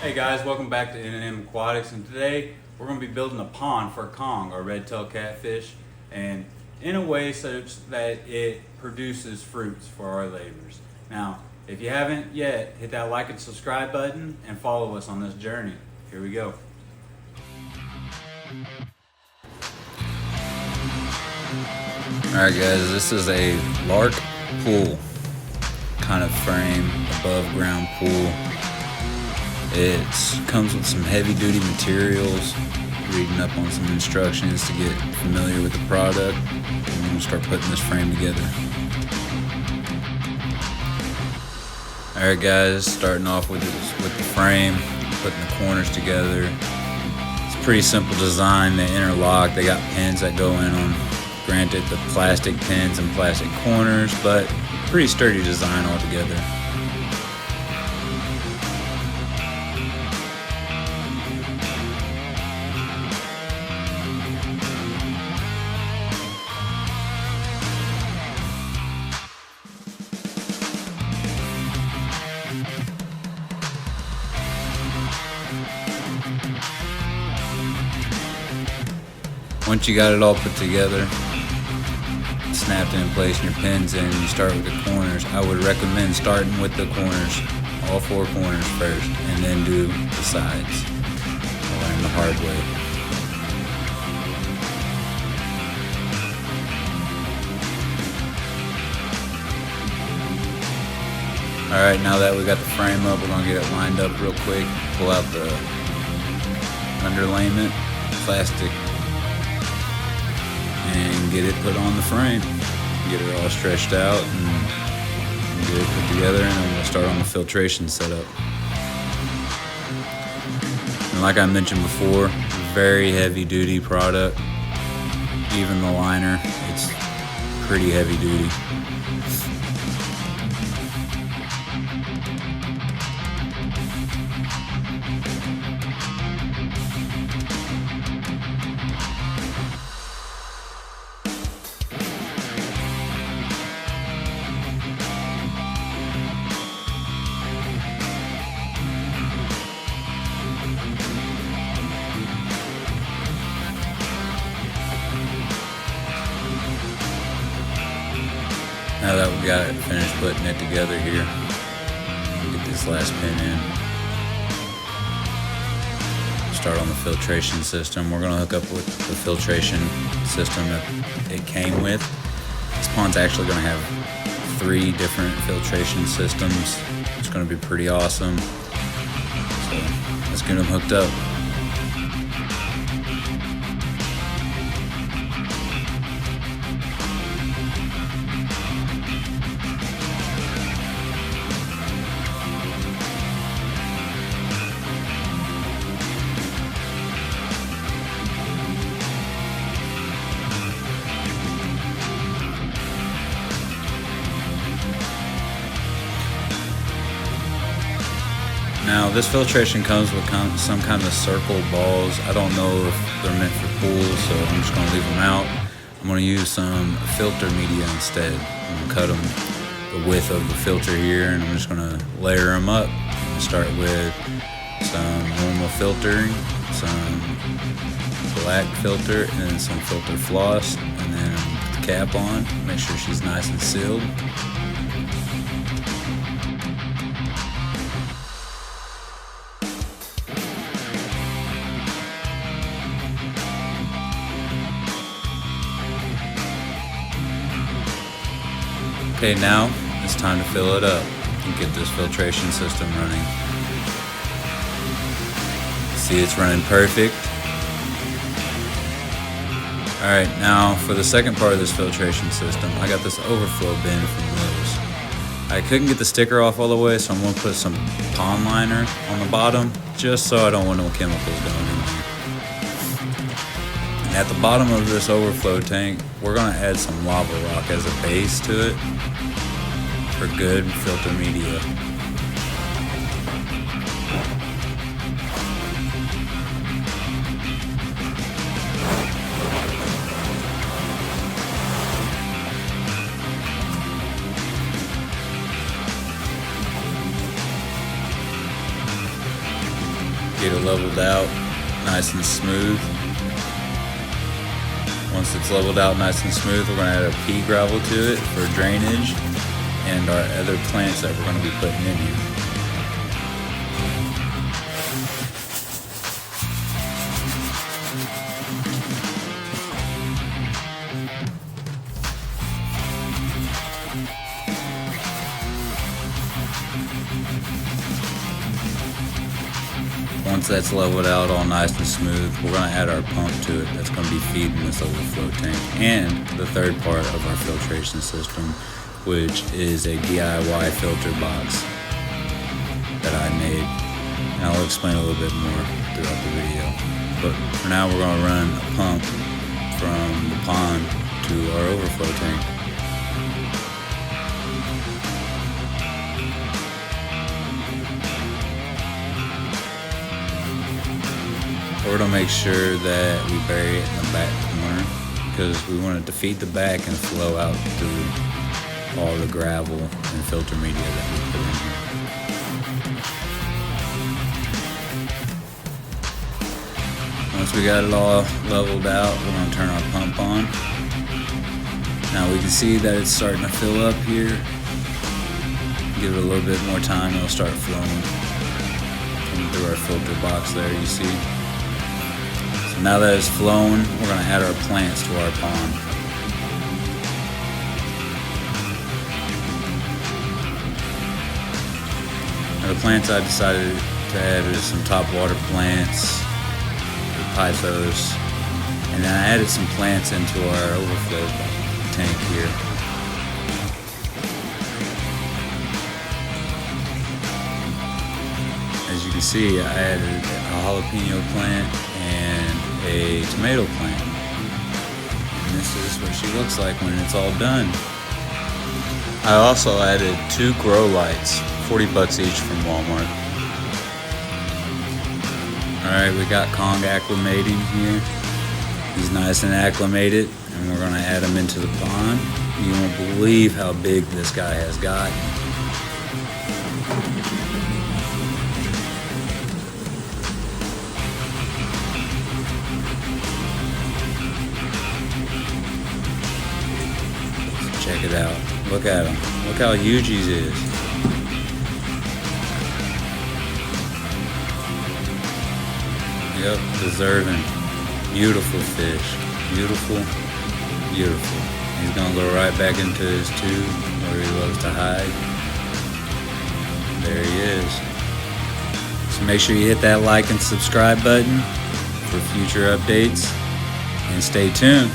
Hey guys, welcome back to N&M Aquatics, and today we're going to be building a pond for Kong, our redtail catfish, and in a way such that it produces fruits for our labors. Now, if you haven't yet, hit that like and subscribe button and follow us on this journey. Here we go. Alright guys, this is a Lark pool kind of frame, above ground pool. It comes with some heavy duty materials, reading up on some instructions to get familiar with the product, and I'm going to start putting this frame together. Alright guys, starting off with the frame, putting the corners together. It's a pretty simple design. They interlock, they got pins that go in them. Granted, the plastic pins and plastic corners, but pretty sturdy design altogether. Once you got it all put together, snapped in place and your pins in, you start with the corners. I would recommend starting with the corners, all four corners first, and then do the sides. I learned the hard way. Alright, now that we got the frame up, we're going to get it lined up real quick. Pull out the underlayment, plastic, and get it put on the frame. Get it all stretched out and get it put together, and then we'll start on the filtration setup. And like I mentioned before, very heavy duty product. Even the liner, it's pretty heavy duty. Now that we got it finished putting it together here, get this last pin in. Start on the filtration system. We're gonna hook up with the filtration system that it came with. This pond's actually gonna have 3 different filtration systems. It's gonna be pretty awesome. So let's get them hooked up. Now this filtration comes with some kind of circle balls. I don't know if they're meant for pools, so I'm just going to leave them out. I'm going to use some filter media instead. I'm going to cut them the width of the filter here, and I'm just going to layer them up. I'm going to start with some normal filtering, some black filter, and then some filter floss, and then put the cap on. Make sure she's nice and sealed. Okay, now it's time to fill it up and get this filtration system running. See, it's running perfect. Alright, now for the second part of this filtration system, I got this overflow bin from Lowe's. I couldn't get the sticker off all the way, so I'm going to put some pond liner on the bottom, just so I don't want no chemicals going in there. At the bottom of this overflow tank, we're going to add some lava rock as a base to it for good filter media. get it leveled out nice and smooth. Once it's leveled out nice and smooth, we're going to add a pea gravel to it for drainage and our other plants that we're going to be putting in here. Once that's leveled out all nice and smooth, we're going to add our pump to it that's going to be feeding this overflow tank, and the third part of our filtration system, which is a DIY filter box that I made, and I'll explain a little bit more throughout the video. But for now, we're going to run a pump from the pond to our overflow tank. We're going to make sure that we bury it in the back corner because we want it to feed the back and flow out through all the gravel and filter media that we put in here. Once we got it all leveled out, we're going to turn our pump on. Now we can see that it's starting to fill up here. Give it a little bit more time, it'll start flowing. Coming through our filter box there, you see. So now that it's flowing, we're going to add our plants to our pond. Now the plants I decided to add is some top water plants, pythos, and then I added some plants into our overflow tank here. As you can see, I added a jalapeno plant and a tomato plant. And this is what she looks like when it's all done. I also added 2 grow lights, 40 bucks each from Walmart. Alright, we got Kong acclimating here. He's nice and acclimated, and we're gonna add him into the pond. You won't believe how big this guy has gotten. Check it out. Look at him. Look how huge he is. Yep, deserving. Beautiful fish. Beautiful, beautiful. He's gonna go right back into his tube where he loves to hide. There he is. So make sure you hit that like and subscribe button for future updates, and stay tuned.